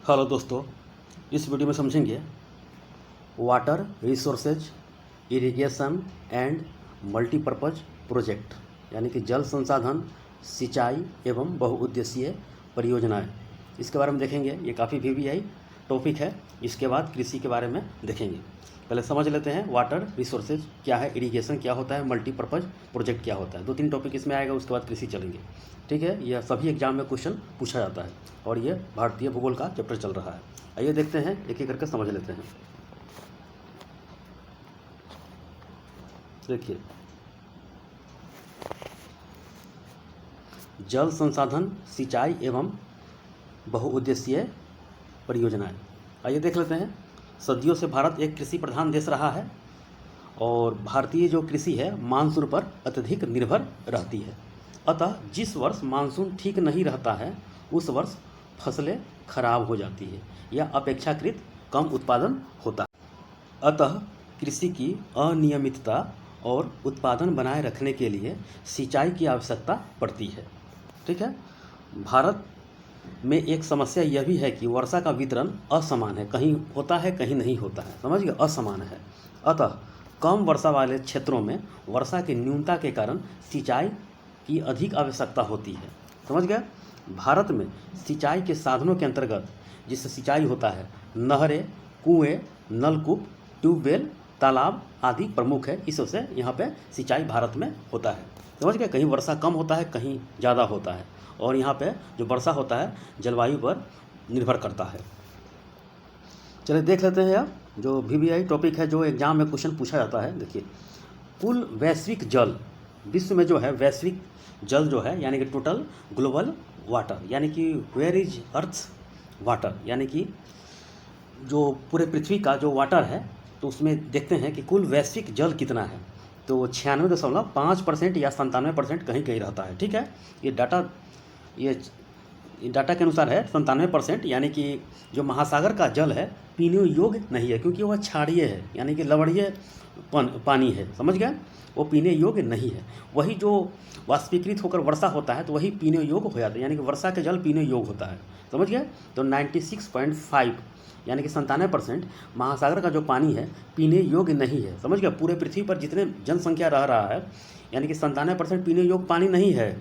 Hello दोस्तों, इस video में समझेंगे water resources irrigation and multipurpose project, यानी कि जल संसाधन, सिंचाई एवं बहुउद्देशीय परियोजनाएं। इसके बारे में देखेंगे। ये काफ़ी वीवीआई टॉपिक है। इसके बाद कृषि के बारे में देखेंगे। पहले समझ लेते हैं वाटर रिसोर्सेज क्या है, इरिगेशन क्या होता है, मल्टीपर्पज़ प्रोजेक्ट क्या होता है। 2-3 टॉपिक इसमें आएगा, उसके बाद कृषि चलेंगे। ठीक है, यह सभी एग्जाम में क्वेश्चन पूछा जाता है और ये भारतीय भूगोल का चैप्टर चल रहा है। आइए देखते हैं, एक एक करके समझ लेते हैं। देखिए, जल संसाधन, सिंचाई एवं बहुउद्देशीय परियोजनाएं। आइए देख लेते हैं। सदियों से भारत एक कृषि प्रधान देश रहा है और भारतीय जो कृषि है मानसून पर अत्यधिक निर्भर रहती है। अतः जिस वर्ष मानसून ठीक नहीं रहता है उस वर्ष फसलें खराब हो जाती है या अपेक्षाकृत कम उत्पादन होता है। अतः कृषि की अनियमितता और उत्पादन बनाए रखने के लिए सिंचाई की आवश्यकता पड़ती है। ठीक है, भारत में एक समस्या यह भी है कि वर्षा का वितरण असमान है, कहीं होता है कहीं नहीं होता है। समझ गए, असमान है। अतः कम वर्षा वाले क्षेत्रों में वर्षा की न्यूनता के कारण सिंचाई की अधिक आवश्यकता होती है। समझ गए। भारत में सिंचाई के साधनों के अंतर्गत जिससे सिंचाई होता है, नहरें, कुएं, नलकूप, ट्यूबवेल, तालाब आदि प्रमुख है। इससे यहाँ पे सिंचाई भारत में होता है। समझ गए। कहीं वर्षा कम होता है, कहीं ज़्यादा होता है और यहाँ पे जो वर्षा होता है जलवायु पर निर्भर करता है। चलिए देख लेते हैं। अब जो वीवीआई टॉपिक है, जो एग्जाम में क्वेश्चन पूछा जाता है। देखिए, कुल वैश्विक जल, विश्व में जो है वैश्विक जल जो है, यानी कि टोटल ग्लोबल वाटर, यानी कि वेयर इज अर्थ वाटर, यानी कि जो पूरे पृथ्वी का जो वाटर है, तो उसमें देखते हैं कि कुल वैश्विक जल कितना है। तो 96.5% या 97% कहीं कहीं रहता है। ठीक है, ये डाटा के अनुसार है 97%, यानी कि जो महासागर का जल है पीने योग्य नहीं है, क्योंकि वह क्षारीय है, यानी कि लवणीय पानी है। समझ गए, वो पीने योग्य नहीं है। वही जो वाष्पीकृत होकर वर्षा होता है तो वही पीने योग्य हो जाता है, यानी कि वर्षा के जल पीने योग्य होता है। समझ गए। तो 96.5 यानी कि 97% महासागर का जो पानी है पीने योग्य नहीं है। समझ गए। पूरे पृथ्वी पर जितने जनसंख्या रह रहा है, यानी कि 97% पीने योग्य पानी नहीं है।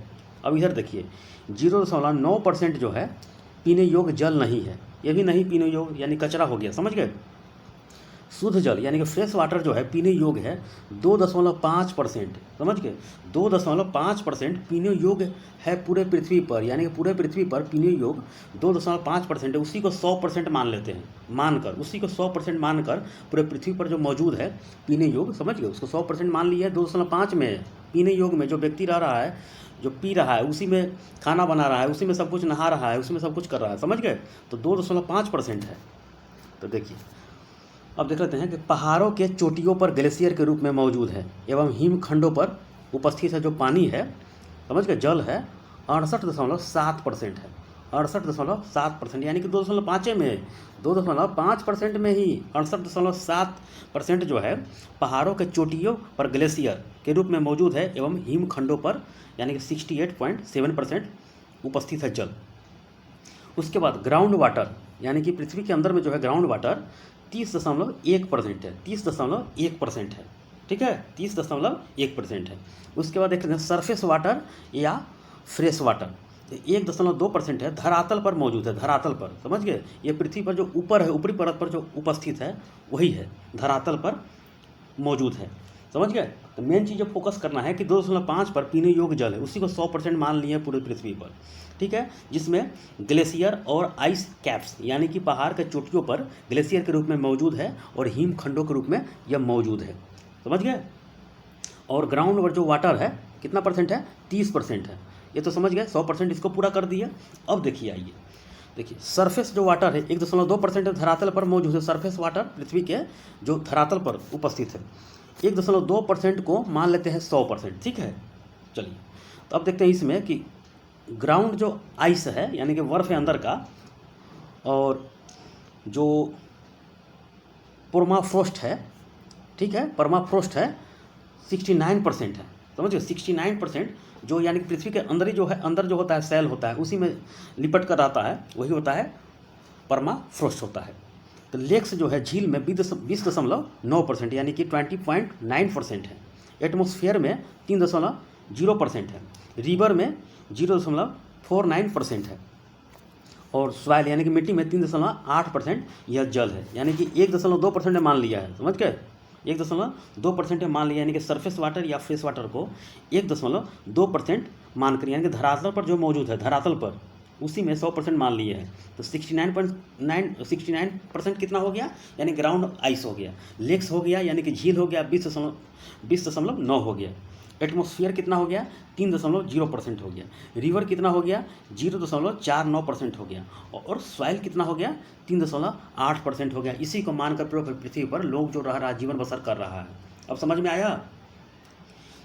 अब इधर देखिए, 0.9% जो है पीने योग्य जल नहीं है। ये भी नहीं पीने योग्य, यानी कचरा हो गया। समझ गए। शुद्ध जल यानी कि फ्रेश वाटर जो है पीने योग्य है 2.5%। समझ गए, 2.5% पीने योग्य है पूरे पृथ्वी पर, यानी कि पूरे पृथ्वी पर पीने योग्य 2.5% है। उसी को 100% मान लेते हैं, मानकर उसी को 100% मानकर पूरे पृथ्वी पर जो मौजूद है पीने योग्य, समझ गए, उसको 100% मान लिया है। 2.5 में पीने योग्य में जो व्यक्ति रह रहा है, जो पी रहा है, उसी में खाना बना रहा है, उसी में सब कुछ नहा रहा है, उसी में सब कुछ कर रहा है। समझ गए। तो 2.5% है। तो देखिए, अब देख लेते हैं कि पहाड़ों के चोटियों पर ग्लेशियर के रूप में मौजूद है एवं हिमखंडों पर उपस्थित है जो पानी है। समझ गए, जल है 68.7% है। 68.7%, यानी कि 2.5 में 2.5% में ही 68.7% जो है पहाड़ों के चोटियों पर ग्लेशियर के रूप में मौजूद है एवं हिमखंडों पर, यानी कि 68.7% उपस्थित है जल। उसके बाद ग्राउंड वाटर, यानी कि पृथ्वी के अंदर में जो है ग्राउंड वाटर 30.1% है। 30.1% है। ठीक है, 30.1% है। उसके बाद देख लेते हैं सरफेस वाटर या फ्रेश वाटर, 1.2% है, धरातल पर मौजूद है। धरातल पर, समझ गए, ये पृथ्वी पर जो ऊपर है, ऊपरी परत पर जो उपस्थित है वही है, धरातल पर मौजूद है। समझ गए। तो मेन चीज़ जो फोकस करना है कि 2.5 पर पीने योग्य जल है, उसी को 100% मान लिए पूरे पृथ्वी पर। ठीक है, जिसमें ग्लेशियर और आइस कैप्स, यानी कि पहाड़ के चोटियों पर ग्लेशियर के रूप में मौजूद है और हिमखंडों के रूप में यह मौजूद है। समझ गए। और ग्राउंड जो वाटर है कितना परसेंट है, 30% है। ये तो समझ गए, 100% इसको पूरा कर दिया। अब देखिए, आइए देखिए, सरफेस जो वाटर है 1.2% धरातल पर मौजूद है। सरफेस वाटर पृथ्वी के जो धरातल पर उपस्थित है, 1.2% को मान लेते हैं 100%। ठीक है। चलिए, तो अब देखते हैं इसमें कि ग्राउंड जो आइस है, यानी कि बर्फ है अंदर का, और जो परमाफ्रोस्ट है, ठीक है, परमाफ्रोस्ट है 69% है। समझिए, 69% जो, यानी कि पृथ्वी के अंदर ही जो है, अंदर जो होता है सेल होता है, उसी में लिपट कर रहता है, वही होता है परमाफ्रोस्ट होता है। तो लेक्स जो है झील में 20.9% यानी कि 20.9% है। एटमॉस्फेयर में 3.0% है। रिवर में 0.49% है। और सॉइल यानी कि मिट्टी में 3.8% यह जल है, यानी कि 1.2% मान लिया है, समझ गए। 1.2% मान लिया, यानी कि सरफेस वाटर या फ्रेश वाटर को 1.2% मानकर, यानी कि धरातल पर जो मौजूद है, धरातल पर उसी में 100% मान लिए हैं। तो 69% कितना हो गया, यानी ग्राउंड आइस हो गया। लेक्स हो गया, यानी कि झील हो गया, 20.9 हो गया। एटमॉस्फेयर कितना हो गया, 3.0% हो गया। रिवर कितना हो गया, 0.49% हो गया। और सॉइल कितना हो गया, 3.8% हो गया। इसी को मानकर पूरे पृथ्वी पर लोग जो रह रहा है, जीवन बसर कर रहा है। अब समझ में आया।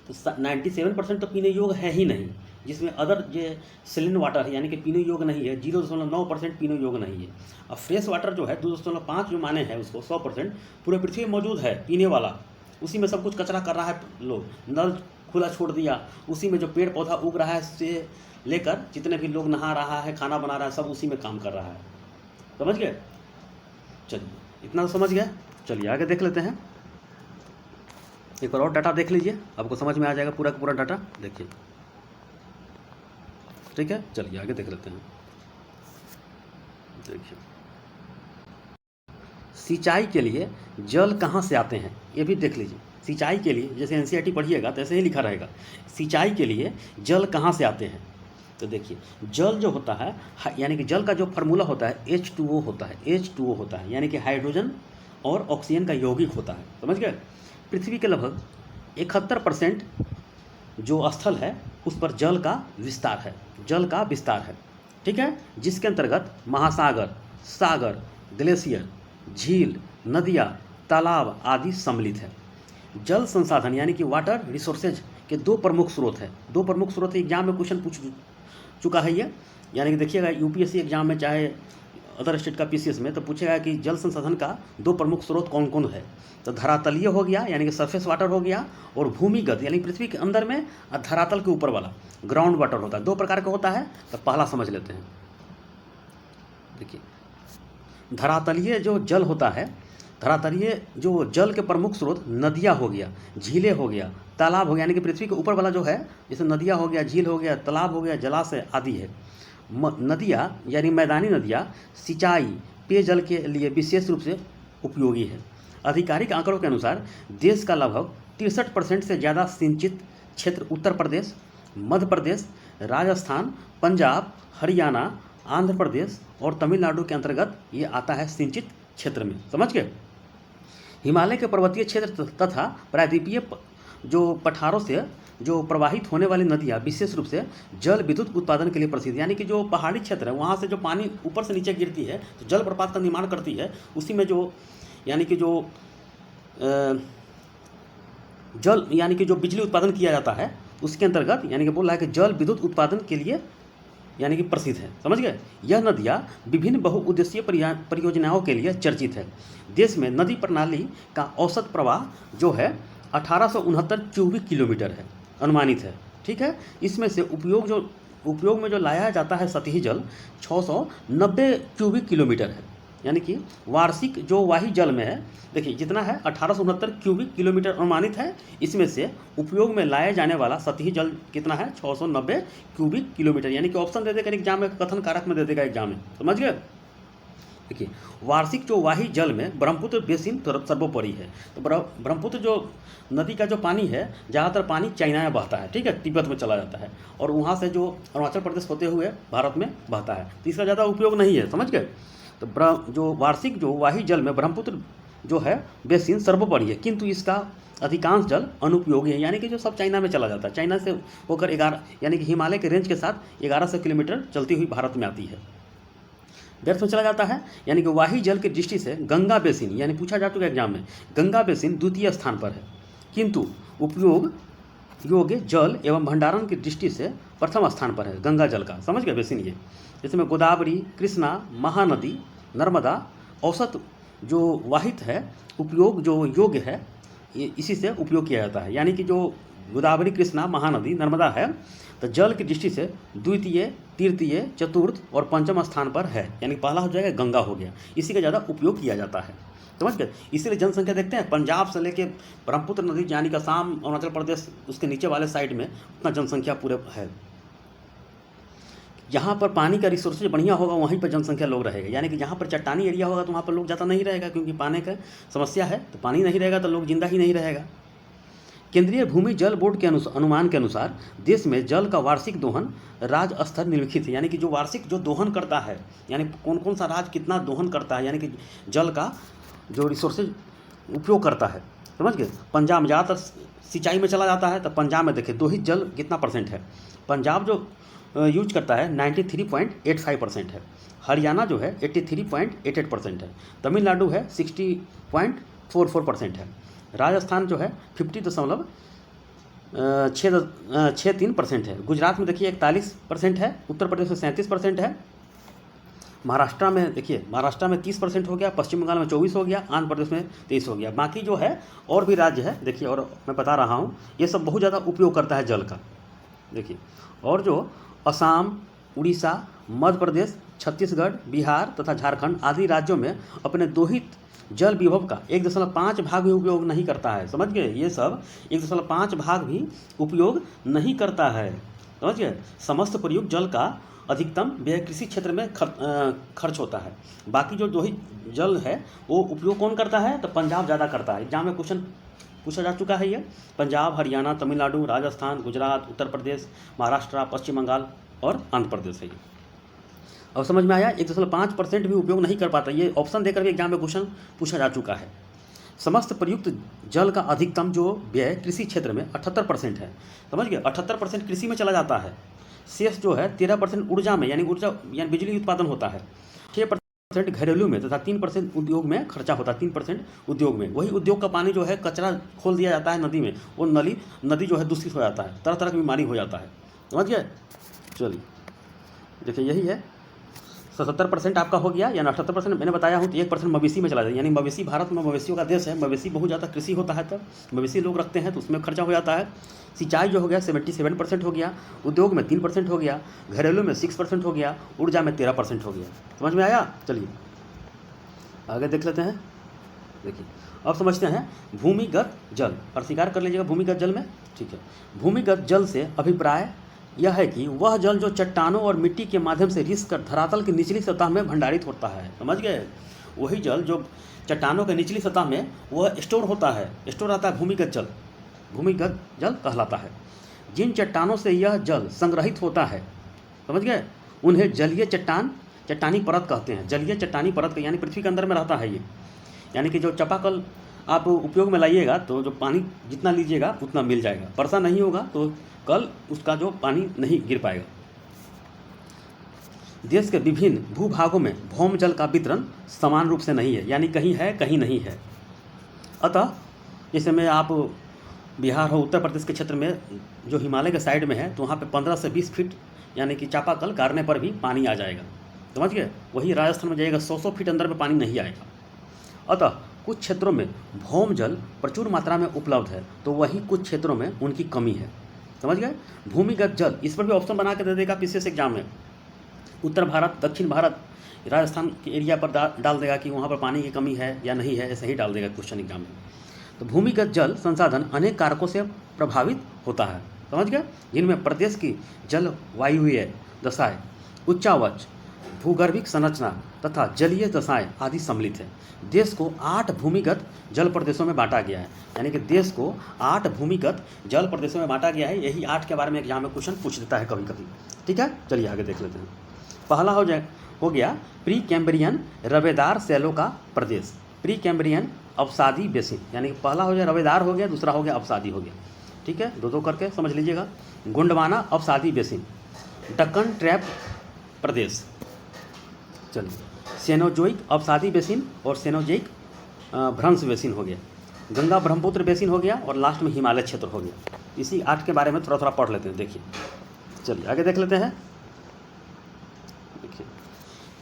तो 97% तो पीने योग्य है ही नहीं, जिसमें अदर ये सलिन वाटर है, यानी कि पीने योग्य नहीं है। 0.9% पीने योग्य नहीं है। अब फ्रेश वाटर जो है 2.5 जो माने हैं उसको 100% पूरे पृथ्वी में मौजूद है पीने वाला। उसी में सब कुछ कचरा कर रहा है लोग, नल खुला छोड़ दिया, उसी में जो पेड़ पौधा उग रहा है से लेकर जितने भी लोग नहा रहा है, खाना बना रहा है, सब उसी में काम कर रहा है। समझ गए। चलिए इतना तो समझ गए। चलिए आगे देख लेते हैं। एक और डाटा देख लीजिए, आपको समझ में आ जाएगा पूरा का पूरा डाटा। देखिए ठीक है, चलिए आगे देख लेते हैं। देखिए सिंचाई के लिए जल कहाँ से आते हैं, ये भी देख लीजिए। सिंचाई के लिए जैसे एनसीईआरटी पढ़िएगा तो ऐसे ही लिखा रहेगा, सिंचाई के लिए जल कहाँ से आते हैं। तो देखिए जल जो होता है, यानी कि जल का जो फार्मूला होता है H2O होता है। H2O होता है यानी कि हाइड्रोजन और ऑक्सीजन का यौगिक होता है। समझ गए। पृथ्वी के लगभग 71% जो स्थल है उस पर जल का विस्तार है, जल का विस्तार है। ठीक है, जिसके अंतर्गत महासागर, सागर, ग्लेशियर, झील, नदियाँ, तालाब आदि सम्मिलित है। जल संसाधन यानी कि वाटर रिसोर्सेज के दो प्रमुख स्रोत हैं। दो प्रमुख स्रोत एग्जाम में क्वेश्चन पूछ चुका है ये, यानी कि देखिएगा यूपीएससी एग्जाम में चाहे अदर स्टेट का पीसीएस में तो पूछेगा कि जल संसाधन का दो प्रमुख स्रोत कौन कौन है। तो धरातलीय हो गया यानी कि सरफेस वाटर हो गया, और भूमिगत यानी पृथ्वी के अंदर में और धरातल के ऊपर वाला ग्राउंड वाटर होता है। दो प्रकार का होता है। तो पहला समझ लेते हैं। देखिए धरातलीय जो जल होता है, धरातलीय जो जल के प्रमुख स्रोत नदियाँ हो गया, झीलें हो गया, तालाब हो गया, यानी कि पृथ्वी के ऊपर वाला जो है जैसे नदियाँ हो गया, झील हो गया, तालाब हो गया, जलाशय आदि है। नदियाँ यानी मैदानी नदियाँ सिंचाई पेयजल के लिए विशेष रूप से उपयोगी है। आधिकारिक आंकड़ों के अनुसार देश का लगभग 63% से ज़्यादा सिंचित क्षेत्र उत्तर प्रदेश, मध्य प्रदेश, राजस्थान, पंजाब, हरियाणा, आंध्र प्रदेश और तमिलनाडु के अंतर्गत ये आता है सिंचित क्षेत्र में। समझ गए। हिमालय के पर्वतीय क्षेत्र तथा प्रायद्वीपीय जो पठारों से जो प्रवाहित होने वाली नदियाँ विशेष रूप से जल विद्युत उत्पादन के लिए प्रसिद्ध, यानी कि जो पहाड़ी क्षेत्र है वहाँ से जो पानी ऊपर से नीचे गिरती है तो जल प्रपात का निर्माण करती है। उसी में जो यानी कि जो जल यानी कि जो बिजली उत्पादन किया जाता है उसके अंतर्गत यानी कि बोल रहा है कि जल विद्युत उत्पादन के लिए यानी कि प्रसिद्ध है। समझ गए। यह नदियाँ विभिन्न बहुउद्देशीय परियोजनाओं के लिए चर्चित है। देश में नदी प्रणाली का औसत प्रवाह जो है 1869 क्यूबिक किलोमीटर है, अनुमानित है। ठीक है, इसमें से उपयोग में जो लाया जाता है सतही जल 690 क्यूबिक किलोमीटर है, यानी कि वार्षिक जो वाही जल में है देखिए जितना है 1869 क्यूबिक किलोमीटर अनुमानित है। इसमें से उपयोग में लाया जाने वाला सतही जल कितना है 690 क्यूबिक किलोमीटर, यानी कि ऑप्शन दे देगा एग्जाम में, कथन कारक में दे देगा एग्जाम में। समझ गए। देखिए वार्षिक जो वाही जल में ब्रह्मपुत्र बेसिन सर्वोपरि है। तो ब्रह्मपुत्र जो नदी का जो पानी है ज़्यादातर पानी चाइना में बहता है। ठीक है, तिब्बत में चला जाता है और वहाँ से जो अरुणाचल प्रदेश होते हुए भारत में बहता है, तो इसका ज़्यादा उपयोग नहीं है। समझ गए। तो जो वार्षिक जो वाही जल में ब्रह्मपुत्र जो है बेसिन सर्वोपरि है, किंतु इसका अधिकांश जल अनुपयोगी है, यानी कि जो सब चाइना में चला जाता है। चाइना से होकर 11 यानी कि हिमालय के रेंज के साथ 1100 किलोमीटर चलती हुई भारत में आती है, व्यर्थ में चला जाता है। यानी कि वाही जल की दृष्टि से गंगा बेसिन, यानी पूछा जा चुका एग्जाम में, गंगा बेसिन द्वितीय स्थान पर है, किंतु उपयोग योग्य जल एवं भंडारण की दृष्टि से प्रथम स्थान पर है गंगा जल का। समझ गए बेसिन ये, जिसमें गोदावरी, कृष्णा, महानदी, नर्मदा औसत जो वाहित है उपयोग जो योग्य है इसी से उपयोग किया जाता है। यानी कि जो गोदावरी, कृष्णा, महानदी, नर्मदा है तो जल की दृष्टि से द्वितीय, तृतीय, चतुर्थ और पंचम स्थान पर है, यानी पहला हो जाएगा गंगा हो गया, इसी का ज़्यादा उपयोग किया जाता है। समझ गए। इसीलिए जनसंख्या देखते हैं पंजाब से लेके ब्रह्मपुत्र नदी यानी कि असम, अरुणाचल प्रदेश, उसके नीचे वाले साइड में उतना जनसंख्या पूरे है। जहाँ पर पानी का रिसोर्सेज बढ़िया होगा वहीं पर जनसंख्या लोग रहेगा, यानी कि जहाँ पर चट्टानी एरिया होगा तो वहाँ पर लोग ज़्यादा नहीं रहेगा, क्योंकि पानी का समस्या है, तो पानी नहीं रहेगा तो लोग जिंदा ही नहीं रहेगा। केंद्रीय भूमि जल बोर्ड के अनुमान के अनुसार देश में जल का वार्षिक दोहन राज्य स्तर निम्नलिखित है, यानी कि जो वार्षिक जो दोहन करता है, यानी कौन कौन सा राज्य कितना दोहन करता है, यानी कि जल का जो रिसोर्सेज उपयोग करता है। समझ गए। पंजाब में ज़्यादातर सिंचाई में चला जाता है, तो पंजाब में देखिए दो ही जल कितना परसेंट है। पंजाब जो यूज करता है 93.85% है, हरियाणा जो है 83.88% है, तमिलनाडु है 60.44% है, राजस्थान जो है 50.63% है, गुजरात में देखिए 41% है, उत्तर प्रदेश में 37% है, महाराष्ट्र में देखिए महाराष्ट्र में 30% हो गया, पश्चिम बंगाल में 24 हो गया, आंध्र प्रदेश में 23 हो गया। बाकी जो है और भी राज्य है देखिए, और मैं बता रहा हूँ ये सब बहुत ज़्यादा उपयोग करता है जल का देखिए। और जो असम, उड़ीसा, मध्य प्रदेश, छत्तीसगढ़, बिहार तथा झारखंड आदि राज्यों में अपने दोहित जल विभव का 1.5 भाग भी उपयोग नहीं करता है। समझ गए। ये सब 1.5 भाग भी उपयोग नहीं करता है। समझ गए। समस्त प्रयुक्त जल का अधिकतम व्यय कृषि क्षेत्र में खर्च होता है। बाकी जो दोहित जल है वो उपयोग कौन करता है, तो पंजाब ज़्यादा करता है। एग्जाम में क्वेश्चन पूछा जा चुका है ये। पंजाब, हरियाणा, तमिलनाडु, राजस्थान, गुजरात, उत्तर प्रदेश, महाराष्ट्र, पश्चिम बंगाल और आंध्र प्रदेश है ये। अब समझ में आया। 1.5% भी उपयोग नहीं कर पाता, ये ऑप्शन देकर भी एग्जाम में क्वेश्चन पूछा जा चुका है। समस्त प्रयुक्त जल का अधिकतम जो व्यय कृषि क्षेत्र में 78% है। समझ गए। 78% कृषि में चला जाता है। शेष जो है 13% ऊर्जा में, यानी बिजली उत्पादन होता है। 6% घरेलू में तथा 3% उद्योग में खर्चा होता है। 3% उद्योग में, वही उद्योग का पानी जो है कचरा खोल दिया जाता है नदी में, वो नदी जो है दूषित हो जाता है, तरह तरह की बीमारी हो जाता है। समझ गए। चलिए देखिए यही है। 77% आपका हो गया, यानी 78% मैंने बताया हूँ, तो 1% मवेशी में चला जाता है। यानी मवेशी, भारत में मवेशियों का देश है, मवेशी बहुत ज़्यादा कृषि होता है, तब मवेशी लोग रखते हैं तो उसमें खर्चा हो जाता है। सिंचाई जो हो गया 77% हो गया, उद्योग में 3% हो गया, घरेलू में 6% हो गया, ऊर्जा में 13% हो गया। समझ में आया। चलिए आगे देख लेते हैं। देखिए अब समझते हैं भूमिगत जल, और स्वीकार कर लीजिएगा भूमिगत जल में। ठीक है। भूमिगत जल से अभिप्राय यह है कि वह जल जो चट्टानों और मिट्टी के माध्यम से रिस कर धरातल की निचली सतह में भंडारित होता है। समझ गए। वही जल जो चट्टानों के निचली सतह में वह स्टोर होता है, स्टोर आता है, भूमिगत जल, भूमिगत जल कहलाता है। जिन चट्टानों से यह जल संग्रहित होता है, समझ गए, उन्हें जलीय चट्टानी परत कहते हैं। जलीय चट्टानी परत, यानी पृथ्वी के अंदर में रहता है ये। यानी कि जो चापाकल आप उपयोग में लाइएगा तो जो पानी जितना लीजिएगा उतना मिल जाएगा, वर्षा नहीं होगा तो कल उसका जो पानी नहीं गिर पाएगा। देश के विभिन्न भूभागों में भौम जल का वितरण समान रूप से नहीं है, यानी कहीं है कहीं नहीं है। अतः जैसे में आप बिहार हो, उत्तर प्रदेश के क्षेत्र में जो हिमालय के साइड में है, तो वहाँ पे 15 से 20 फीट यानी कि चापाकल गाड़ने पर भी पानी आ जाएगा। समझ गए। वही राजस्थान में जाइएगा 100 फीट अंदर में पानी नहीं आएगा। अतः कुछ क्षेत्रों में भौम जल प्रचुर मात्रा में उपलब्ध है, तो वहीं कुछ क्षेत्रों में उनकी कमी है। समझ गए। भूमिगत जल, इस पर भी ऑप्शन बना के दे देगा पीसीएस एग्जाम में। उत्तर भारत, दक्षिण भारत, राजस्थान के एरिया पर डाल देगा कि वहाँ पर पानी की कमी है या नहीं है, ऐसे ही डाल देगा क्वेश्चन एग्जाम में। तो भूमिगत जल संसाधन अनेक कारकों से प्रभावित होता है। समझ गए। जिनमें प्रदेश की जलवायुवीय दशाएं, उच्चावच, भूगर्भिक संरचना तथा जलीय दशाएं आदि सम्मिलित है। देश को 8 भूमिगत जल प्रदेशों में बांटा गया है, यानी कि देश को 8 भूमिगत जल प्रदेशों में बांटा गया है। यही 8 के बारे में एग्जाम में क्वेश्चन पूछ देता है कभी कभी। ठीक है। चलिए आगे देख लेते हैं। पहला हो गया प्री कैम्ब्रियन रवेदार शैलों का प्रदेश, प्री कैम्ब्रियन अवसादी बेसिन, यानी कि पहला हो गया रवेदार हो गया, दूसरा हो गया अवसादी हो गया। ठीक है। दो करके समझ लीजिएगा। गोंडवाना अवसादी बेसिन, दक्कन ट्रैप प्रदेश, चलिए सेनोजोइक अवसादी बेसिन और सेनोजोइक भ्रंश बेसिन हो गया, गंगा ब्रह्मपुत्र बेसिन हो गया, और लास्ट में हिमालय क्षेत्र हो गया। इसी 8 के बारे में थोड़ा थोड़ा पढ़ लेते हैं। देखिए चलिए आगे देख लेते हैं। देखिए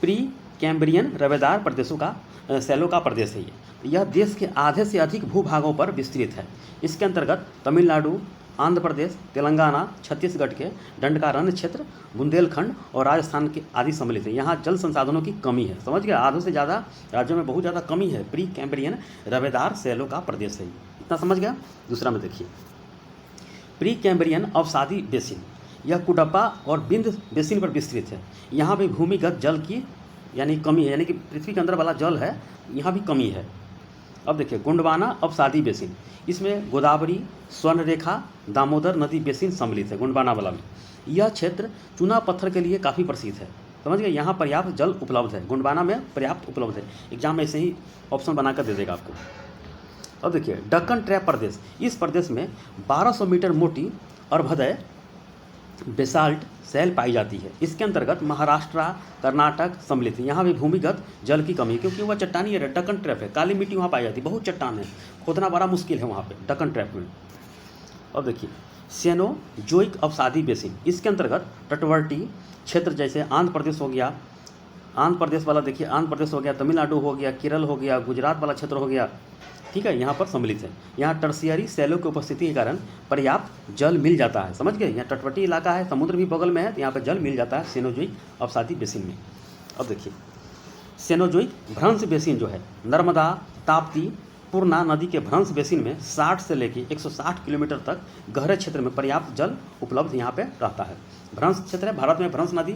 प्री कैम्ब्रियन रवेदार प्रदेशों का शैलों का प्रदेश है ये। यह देश के आधे से अधिक भूभागों पर विस्तृत है। इसके अंतर्गत तमिलनाडु, आंध्र प्रदेश, तेलंगाना, छत्तीसगढ़ के दंडकारण्य क्षेत्र, बुंदेलखंड और राजस्थान के आदि सम्मिलित है। यहाँ जल संसाधनों की कमी है, समझ गए, आधों से ज़्यादा राज्यों में बहुत ज़्यादा कमी है। प्री कैम्ब्रियन रवेदार शैलों का प्रदेश है, इतना समझ गया। दूसरा में देखिए, प्री कैम्ब्रियन अवसादी बेसिन, यह कुडप्पा और बिंद बेसिन पर विस्तृत है। यहाँ भी भूमिगत जल की यानी कमी है, यानी कि पृथ्वी के अंदर वाला जल है, यहाँ भी कमी है। अब देखिए, गोंडवाना अवसादी बेसिन, इसमें गोदावरी, स्वर्णरेखा, दामोदर नदी बेसिन सम्मिलित है गोंडवाना वाला में। यह क्षेत्र चूना पत्थर के लिए काफ़ी प्रसिद्ध है, समझ गए। यहाँ पर्याप्त जल उपलब्ध है, गोंडवाना में पर्याप्त उपलब्ध है। एग्जाम में ऐसे ही ऑप्शन बनाकर दे देगा आपको। अब देखिए, दक्कन ट्रैप प्रदेश, इस प्रदेश में 1200 मीटर मोटी अर्भदय बेसाल्ट शैल पाई जाती है। इसके अंतर्गत महाराष्ट्र, कर्नाटक सम्मिलित है। यहाँ भी भूमिगत जल की कमी है, क्योंकि वह चट्टानी है, डक्कन ट्रैप है, काली मिट्टी वहाँ पाई जाती है, बहुत चट्टान है, खोदना बड़ा मुश्किल है वहाँ पे डक्कन ट्रैप में। अब देखिए, सेनोजोइक अवसादी बेसिन, इसके अंतर्गत तटवर्ती क्षेत्र जैसे आंध्र प्रदेश हो गया, आंध्र प्रदेश वाला देखिए, आंध्र प्रदेश हो गया, तमिलनाडु हो गया, केरल हो गया, गुजरात वाला क्षेत्र हो गया, ठीक है, यहाँ पर सम्मिलित है। यहाँ टर्शियरी शैलों की उपस्थिति के कारण पर्याप्त जल मिल जाता है, समझ गए। यहाँ तटवर्ती इलाका है, समुद्र भी बगल में है, तो यहाँ पर जल मिल जाता है सेनोजोइक अवसादी बेसिन में। अब देखिए, सेनोजोइक भ्रंश बेसिन जो है, नर्मदा, ताप्ती, पूर्णा नदी के भ्रंश बेसिन में 60 से लेकर 160 किलोमीटर तक गहरे क्षेत्र में पर्याप्त जल उपलब्ध यहाँ पे रहता है। भ्रंश क्षेत्र है, भारत में भ्रंश नदी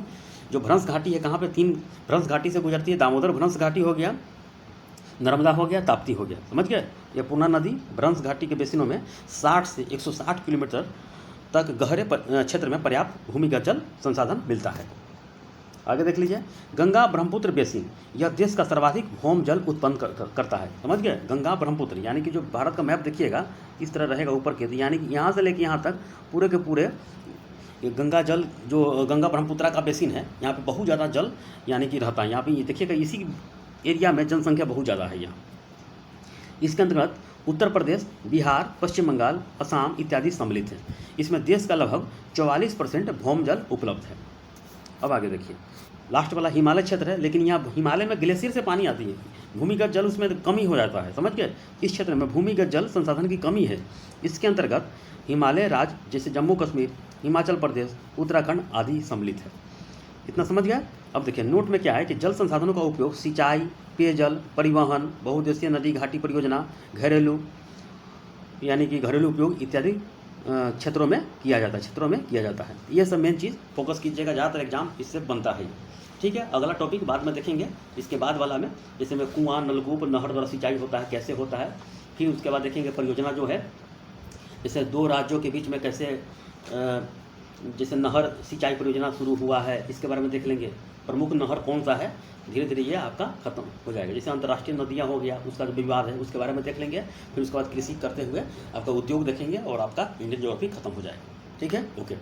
जो भ्रंश घाटी है, कहाँ पे 3 भ्रंश घाटी से गुजरती है, दामोदर भ्रंश घाटी हो गया, नर्मदा हो गया, ताप्ती हो गया, समझ गए। यह पूर्णा नदी भ्रंश घाटी के बेसिनों में 60 से 160 किलोमीटर तक गहरे क्षेत्र में पर्याप्त भूमिगत जल संसाधन मिलता है। आगे देख लीजिए, गंगा ब्रह्मपुत्र बेसिन, यह देश का सर्वाधिक भौम जल उत्पन्न करता है, समझ गए। गंगा ब्रह्मपुत्र यानी कि जो भारत का मैप देखिएगा इस तरह रहेगा ऊपर के, यानी कि यहाँ से लेके यहाँ तक पूरे के पूरे गंगा जल जो गंगा ब्रह्मपुत्र का बेसिन है, यहाँ पे बहुत ज़्यादा जल यानी कि रहता है। यहाँ पे देखिएगा, इसी एरिया में जनसंख्या बहुत ज़्यादा है यहाँ। इसके अंतर्गत उत्तर प्रदेश, बिहार, पश्चिम बंगाल, असम इत्यादि सम्मिलित हैं। इसमें देश का लगभग 44% भौम जल उपलब्ध है। अब आगे देखिए, लास्ट वाला हिमालय क्षेत्र है, लेकिन यहाँ हिमालय में ग्लेशियर से पानी आती है, भूमिगत जल उसमें कमी हो जाता है, समझ गए। इस क्षेत्र में भूमिगत जल संसाधन की कमी है। इसके अंतर्गत हिमालय राज्य जैसे जम्मू कश्मीर, हिमाचल प्रदेश, उत्तराखंड आदि सम्मिलित है। इतना समझ गया। अब देखिए, नोट में क्या है कि जल संसाधनों का उपयोग सिंचाई, पेयजल, परिवहन, बहुउद्देशीय नदी घाटी परियोजना, घरेलू यानी कि घरेलू उपयोग इत्यादि क्षेत्रों में किया जाता है। ये सब मेन चीज़ फोकस कीजिएगा, ज़्यादातर एग्जाम इससे बनता है। ठीक है, अगला टॉपिक बाद में देखेंगे, इसके बाद वाला में जैसे में कुआं, नलकूप, नहर द्वारा सिंचाई होता है, कैसे होता है। फिर उसके बाद देखेंगे परियोजना जो है, जैसे 2 राज्यों के बीच में कैसे जैसे नहर सिंचाई परियोजना शुरू हुआ है, इसके बारे में देख लेंगे। प्रमुख नहर कौन सा है, धीरे धीरे ये आपका खत्म हो जाएगा। जैसे अंतर्राष्ट्रीय नदियाँ हो गया, उसका जो विवाद है उसके बारे में देख लेंगे। फिर उसके बाद कृषि करते हुए आपका उद्योग देखेंगे और आपका इंडियन ज्योग्राफी खत्म हो जाएगा। ठीक है, ओके।